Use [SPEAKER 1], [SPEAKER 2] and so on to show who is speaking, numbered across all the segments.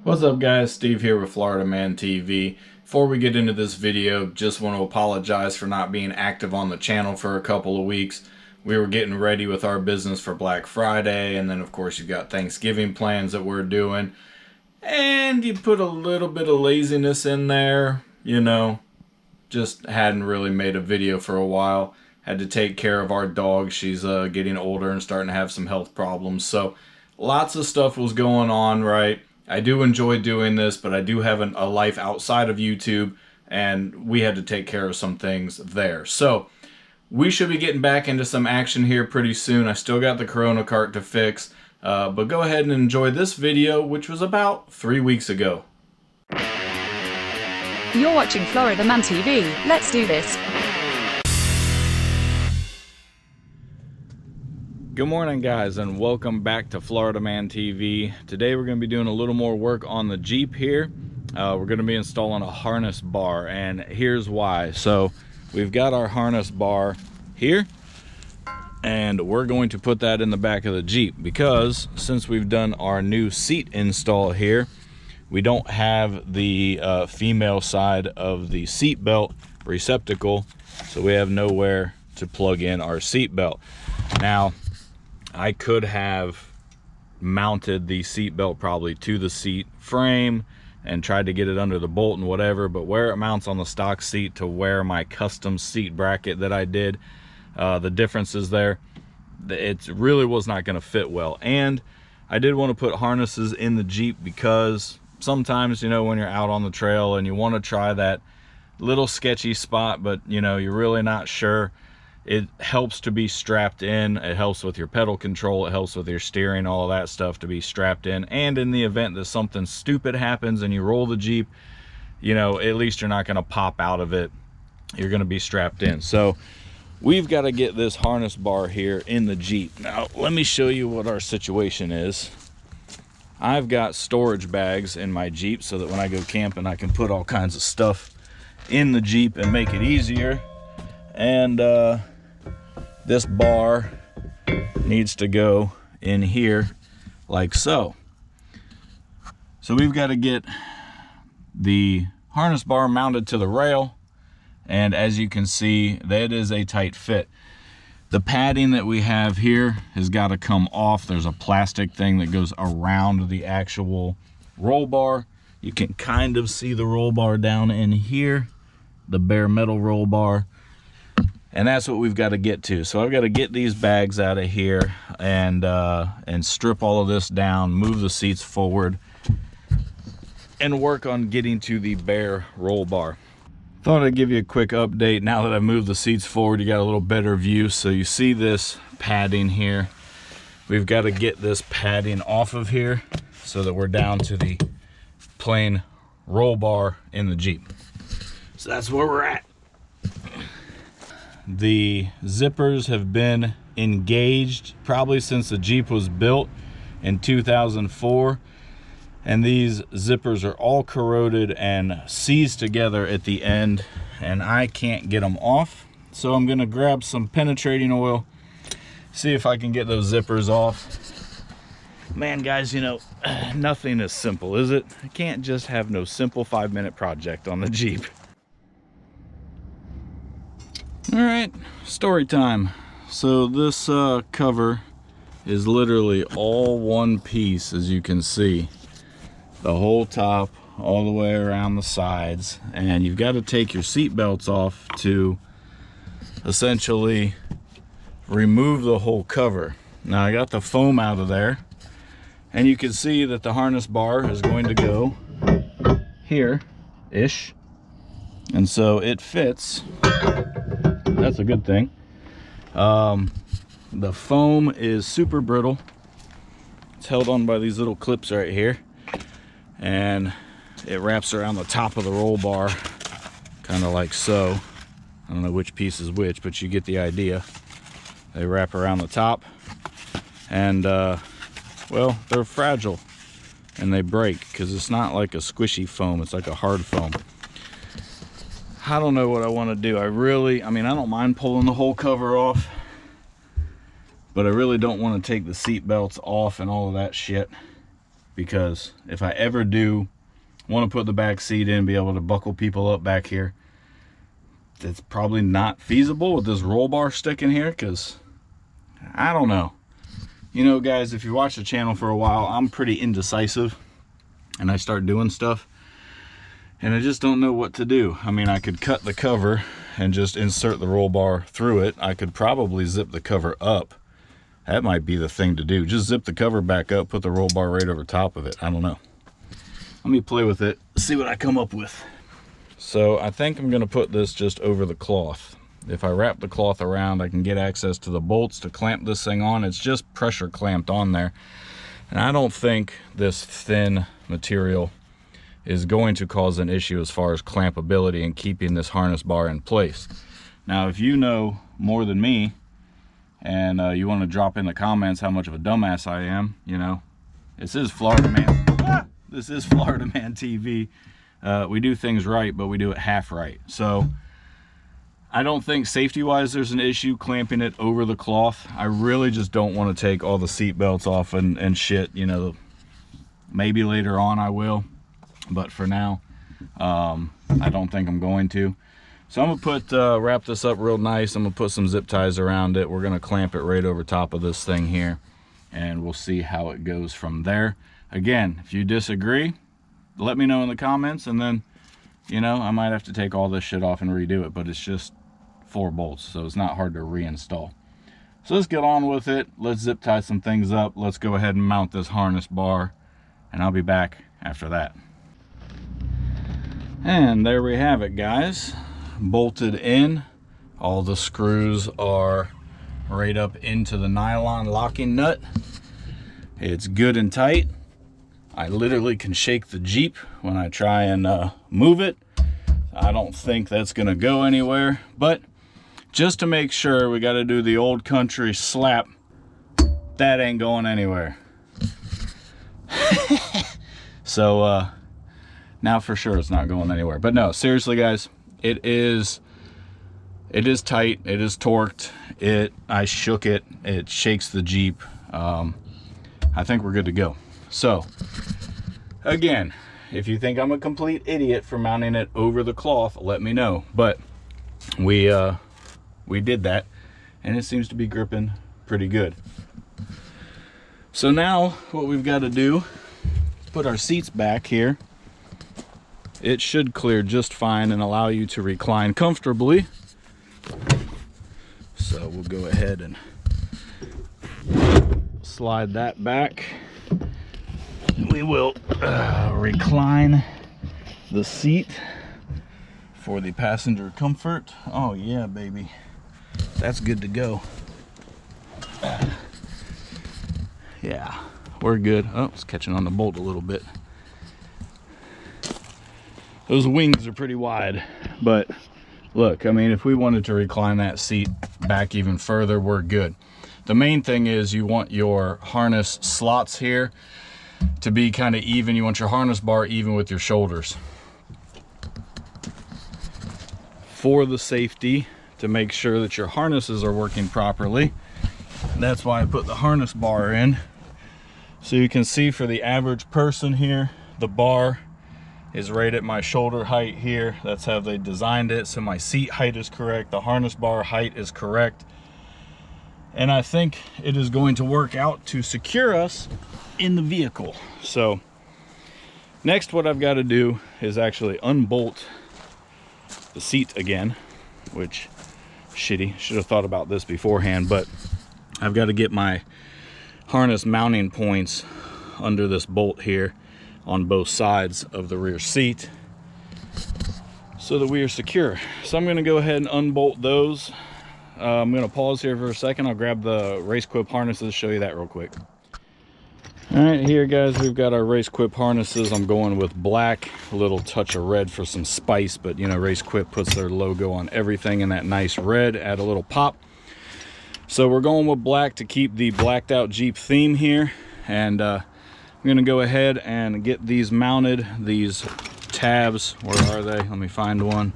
[SPEAKER 1] What's up guys, Steve here with Florida Man TV. Before we get into this video, just want to apologize for not being active on the channel for a couple of weeks. We were getting ready with our business for Black Friday, and then of course you've got Thanksgiving plans that we're doing. And you put a little bit of laziness in there, just hadn't really made a video for a while. Had to take care of our dog. She's getting older and starting to have some health problems. So lots of stuff was going on, right? I do enjoy doing this, but I do have a life outside of YouTube, and we had to take care of some things there. So we should be getting back into some action here pretty soon. I still got the Corona cart to fix, but go ahead and enjoy this video, which was about 3 weeks ago.
[SPEAKER 2] You're watching Florida Man TV. Let's do this.
[SPEAKER 1] Good morning guys, and welcome back to Florida Man TV. Today we're going to be doing a little more work on the Jeep here. We're going to be installing a harness bar, and here's why. So we've got our harness bar here, and we're going to put that in the back of the Jeep because since we've done our new seat install here, we don't have the female side of the seat belt receptacle, so we have nowhere to plug in our seat belt. Now, I could have mounted the seat belt probably to the seat frame and tried to get it under the bolt and whatever, but where it mounts on the stock seat to where my custom seat bracket that I did, the differences there, it really was not going to fit well. And I did want to put harnesses in the Jeep because sometimes, when you're out on the trail and you want to try that little sketchy spot, but you're really not sure, it helps to be strapped in. It helps with your pedal control, it helps with your steering, all of that stuff to be strapped in. And in the event that something stupid happens and you roll the Jeep, at least you're not going to pop out of it. You're going to be strapped in. So we've got to get this harness bar here in the Jeep. Now let me show you what our situation is. I've got storage bags in my Jeep so that when I go camping I can put all kinds of stuff in the Jeep and make it easier. And this bar needs to go in here like so. So we've got to get the harness bar mounted to the rail, and as you can see, that is a tight fit. The padding that we have here has got to come off. There's a plastic thing that goes around the actual roll bar. You can kind of see the roll bar down in here, the bare metal roll bar. And that's what we've got to get to. So I've got to get these bags out of here and strip all of this down, move the seats forward, and work on getting to the bare roll bar. Thought I'd give you a quick update. Now that I've moved the seats forward, you got a little better view. So you see this padding here. We've got to get this padding off of here so that we're down to the plain roll bar in the Jeep. So that's where we're at. The zippers have been engaged probably since the Jeep was built in 2004, and these zippers are all corroded and seized together at the end, and I can't get them off. So I'm gonna grab some penetrating oil, see if I can get those zippers off. Man, guys, nothing is simple, is it? I can't just have no simple 5-minute project on the Jeep. All right, story time. So this cover is literally all one piece, as you can see. The whole top, all the way around the sides. And you've got to take your seat belts off to essentially remove the whole cover. Now I got the foam out of there, and you can see that the harness bar is going to go here-ish. And so it fits. That's a good thing. The foam is super brittle. It's held on by these little clips right here, and it wraps around the top of the roll bar, kind of like so. I don't know which piece is which, but you get the idea. They wrap around the top, and well, they're fragile and they break because it's not like a squishy foam, it's like a hard foam. I don't know what I want to do. I mean, I don't mind pulling the whole cover off, but I really don't want to take the seat belts off and all of that shit. because if I ever do want to put the back seat in, be able to buckle people up back here, it's probably not feasible with this roll bar sticking here, because I don't know. You know, guys, if you watch the channel for a while, I'm pretty indecisive, and I start doing stuff and I just don't know what to do. I mean, I could cut the cover and just insert the roll bar through it. I could probably zip the cover up. That might be the thing to do. Just zip the cover back up, put the roll bar right over top of it. I don't know. Let me play with it, see what I come up with. So I think I'm gonna put this just over the cloth. If I wrap the cloth around, I can get access to the bolts to clamp this thing on. It's just pressure clamped on there. And I don't think this thin material is going to cause an issue as far as clampability and keeping this harness bar in place. Now, if you know more than me, and you want to drop in the comments how much of a dumbass I am, you know, this is Florida Man. This is Florida Man TV. We do things right, but we do it half right. So I don't think safety-wise there's an issue clamping it over the cloth. I really just don't want to take all the seat belts off and shit, you know. Maybe later on I will, but for now, I don't think I'm going to. So I'm gonna put wrap this up real nice. I'm gonna put some zip ties around it. We're gonna clamp it right over top of this thing here, and we'll see how it goes from there. Again, if you disagree, let me know in the comments, and then, you know, I might have to take all this shit off and redo it, but it's just 4 bolts, so it's not hard to reinstall. So let's get on with it. Let's zip tie some things up. Let's go ahead and mount this harness bar, and I'll be back after that. And there we have it, guys. Bolted in. All the screws are right up into the nylon locking nut. It's good and tight. I literally can shake the Jeep when I try and move it. I don't think that's gonna go anywhere, but just to make sure, we gotta do the old country slap. That ain't going anywhere. So now for sure it's not going anywhere. But no, seriously guys, it is tight, it is torqued, I shook it, it shakes the Jeep. I think we're good to go. So again, if you think I'm a complete idiot for mounting it over the cloth, let me know. But we did that, and it seems to be gripping pretty good. So now what we've got to do, put our seats back here. It should clear just fine and allow you to recline comfortably. So we'll go ahead and slide that back. We will recline the seat for the passenger comfort. Oh yeah, baby, that's good to go. Yeah, we're good. Oh, it's catching on the bolt a little bit. Those wings are pretty wide, but look, I mean, if we wanted to recline that seat back even further, we're good. The main thing is you want your harness slots here to be kind of even. You want your harness bar even with your shoulders. For the safety, to make sure that your harnesses are working properly, that's why I put the harness bar in. So you can see for the average person here, the bar is right at my shoulder height here. That's how they designed it. So my seat height is correct, the harness bar height is correct. And I think it is going to work out to secure us in the vehicle. So next, what I've got to do is actually unbolt the seat again, which shitty, should have thought about this beforehand, but I've got to get my harness mounting points under this bolt here on both sides of the rear seat so that we are secure. So I'm going to go ahead and unbolt those. I'm going to pause here for a second. I'll grab the race quip harnesses, show you that real quick. All right, here guys, we've got our race quip harnesses. I'm going with black, a little touch of red for some spice, but you know, race quip puts their logo on everything in that nice red, add a little pop. So we're going with black to keep the blacked out Jeep theme here. And I'm gonna go ahead and get these mounted. These tabs, where are they? Let me find one.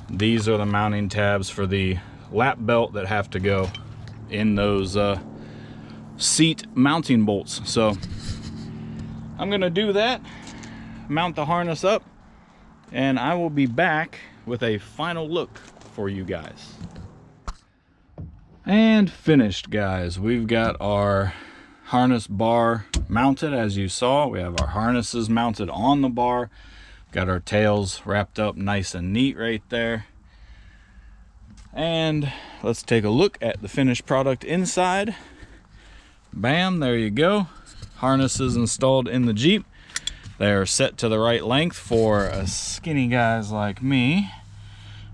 [SPEAKER 1] These are the mounting tabs for the lap belt that have to go in those seat mounting bolts. So I'm gonna do that, mount the harness up, and I will be back with a final look for you guys. And finished, guys. We've got our harness bar mounted. As you saw, we have our harnesses mounted on the bar, got our tails wrapped up nice and neat right there. And let's take a look at the finished product inside. Bam, there you go. Harnesses installed in the Jeep. They are set to the right length for skinny guys like me,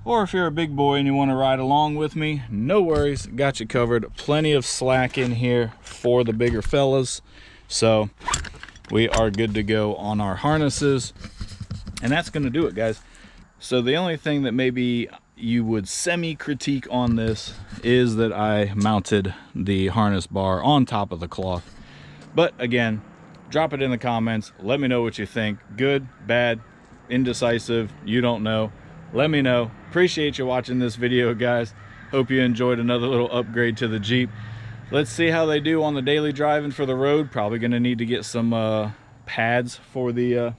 [SPEAKER 1] or if you're a big boy and you want to ride along with me, no worries, got you covered. Plenty of slack in here for the bigger fellas, so we are good to go on our harnesses. And that's going to do it, guys. So the only thing that maybe you would semi-critique on this is that I mounted the harness bar on top of the cloth. But again, drop it in the comments. Let me know what you think. Good, bad, indecisive, you don't know. Let me know. Appreciate you watching this video, guys. Hope you enjoyed another little upgrade to the Jeep. Let's see how they do on the daily driving for the road. Probably going to need to get some pads for the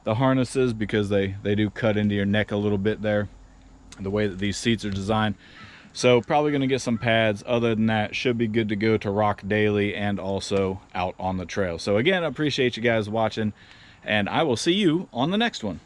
[SPEAKER 1] harnesses, because they do cut into your neck a little bit there, the way that these seats are designed. So probably going to get some pads. Other than that, should be good to go to rock daily and also out on the trail. So again, I appreciate you guys watching, and I will see you on the next one.